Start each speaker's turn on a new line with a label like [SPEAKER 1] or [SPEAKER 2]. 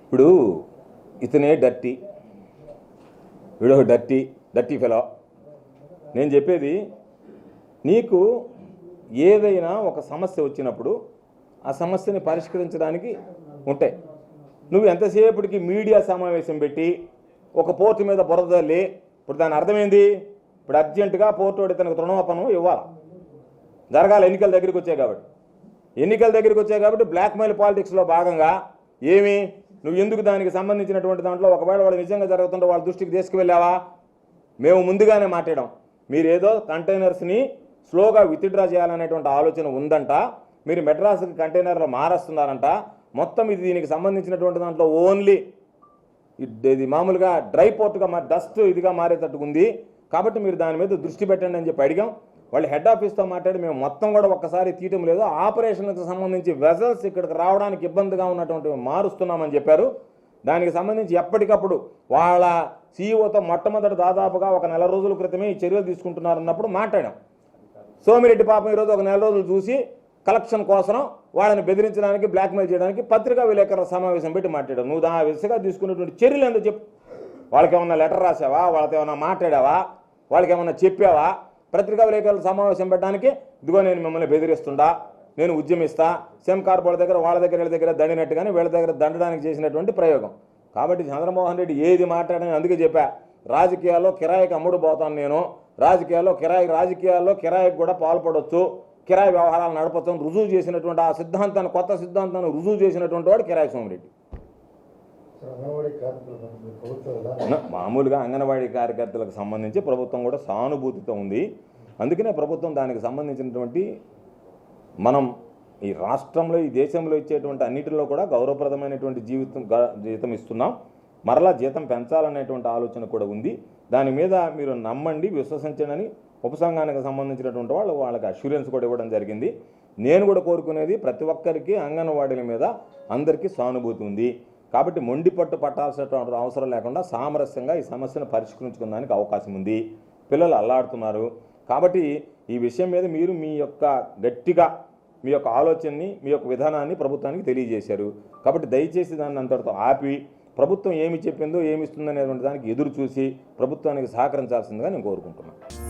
[SPEAKER 1] ఇప్పుడు ఇతనే dirty, వీడో dirty fellow. నేను చెప్పేది, నీకు ఏదైనా ఒక సమస్య వచ్చినప్పుడు ఆ సమస్యని పరిష్కరించడానికి ఉంటాయి. నువ్వు ఎంతసేపటికి మీడియా సమావేశం పెట్టి ఒక పోర్టు మీద బురదల్లి, ఇప్పుడు దాని అర్థమైంది, ఇప్పుడు అర్జెంటుగా పోర్టు వాడి తనకు రుణమాపనం ఇవ్వాలి, జరగాలి. ఎన్నికల దగ్గరికి వచ్చాయి కాబట్టి బ్లాక్మెయిల్ పాలిటిక్స్లో భాగంగా నువ్వు ఎందుకు దానికి సంబంధించినటువంటి దాంట్లో ఒకవేళ వాడు నిజంగా జరుగుతుంటే వాళ్ళ దృష్టికి తీసుకువెళ్ళావా? మేము ముందుగానే మాట్లాడాం, మీరేదో కంటైనర్స్ని స్లోగా విత్డ్రా చేయాలనేటువంటి ఆలోచన ఉందంట, మీరు మెడ్రాస్కి కంటైనర్లు మారేస్తున్నారంట, మొత్తం ఇది దీనికి సంబంధించినటువంటి దాంట్లో ఓన్లీ ఇది మామూలుగా డ్రై పోర్ట్గా డస్ట్ ఇదిగా మారేటట్టు ఉంది, కాబట్టి మీరు దాని మీద దృష్టి పెట్టండి అని చెప్పి అడిగాం. వాళ్ళు హెడ్ ఆఫీస్తో మాట్లాడి మేము మొత్తం కూడా ఒక్కసారి తీయటం లేదు, ఆపరేషన్కి సంబంధించి వెజల్స్ ఇక్కడికి రావడానికి ఇబ్బందిగా ఉన్నటువంటి మారుస్తున్నామని చెప్పారు. దానికి సంబంధించి ఎప్పటికప్పుడు వాళ్ళ సీఈఓతో మొట్టమొదటి దాదాపుగా ఒక నెల రోజుల క్రితమే ఈ చర్యలు తీసుకుంటున్నారన్నప్పుడు మాట్లాడాం. సోమిరెడ్డి పాపం ఈరోజు ఒక నెల రోజులు చూసి కలెక్షన్ కోసం వాళ్ళని బెదిరించడానికి, బ్లాక్మెయిల్ చేయడానికి పత్రికా విలేకరుల సమావేశం పెట్టి మాట్లాడావు. నువ్వు ఆ విధంగా తీసుకున్నటువంటి చర్యలు ఎందుకు చెప్పు? వాళ్ళకి ఏమన్నా లెటర్ రాసావా? వాళ్ళతో ఏమన్నా మాట్లాడావా? వాళ్ళకి ఏమన్నా చెప్పావా? పత్రికా విలేకరుల సమావేశం పెట్టడానికి ఇదిగో నేను మిమ్మల్ని బెదిరిస్తుండా, నేను ఉద్యమిస్తా, సెమ్ కార్బోర్డ్ దగ్గర వాళ్ళ దగ్గర దండినట్టుగానే వీళ్ళ దగ్గర దండడానికి చేసినటువంటి ప్రయోగం. కాబట్టి చంద్రమోహన్ రెడ్డి ఏది మాట్లాడని అందుకే చెప్పా, రాజకీయాల్లో కిరాయికి అమ్ముడు పోతాను నేను, రాజకీయాల్లో కిరాయికి కూడా పాల్పడవచ్చు, కిరాయి వ్యవహారాలు నడపచ్చు రుజువు చేసినటువంటి ఆ సిద్ధాంతాన్ని, కొత్త సిద్ధాంతాన్ని రుజువు చేసినటువంటి వాడు కిరాయి సోమిరెడ్డి. మామూలుగా అంగన్వాడీ కార్యకర్తలకు సంబంధించి ప్రభుత్వం కూడా సానుభూతితో ఉంది. అందుకనే ప్రభుత్వం దానికి సంబంధించినటువంటి మనం ఈ రాష్ట్రంలో, ఈ దేశంలో ఇచ్చేటువంటి అన్నిటిలో కూడా గౌరవప్రదమైనటువంటి జీతం ఇస్తున్నాం. మరలా జీతం పెంచాలనేటువంటి ఆలోచన కూడా ఉంది. దాని మీద మీరు నమ్మండి, విశ్వసించండి ఉపసంఘానికి సంబంధించినటువంటి వాళ్ళకి అష్యూరెన్స్ కూడా ఇవ్వడం జరిగింది. నేను కూడా కోరుకునేది ప్రతి ఒక్కరికి అంగన్వాడీల మీద అందరికీ సానుభూతి ఉంది. కాబట్టి మొండి పట్టు పట్టాల్సినటువంటి అవసరం లేకుండా సామరస్యంగా ఈ సమస్యను పరిష్కరించుకోవడానికి అవకాశం ఉంది. పిల్లలు అల్లాడుతున్నారు. కాబట్టి ఈ విషయం మీద మీరు మీ యొక్క గట్టిగా మీ యొక్క ఆలోచనని, మీ యొక్క విధానాన్ని ప్రభుత్వానికి తెలియజేశారు. కాబట్టి దయచేసి దాన్ని అంతటితో ఆపి ప్రభుత్వం ఏమి చెప్పిందో, ఏమి ఇస్తుందనేటువంటి దానికి ఎదురు చూసి ప్రభుత్వానికి సహకరించాల్సిందిగా నేను కోరుకుంటున్నాను.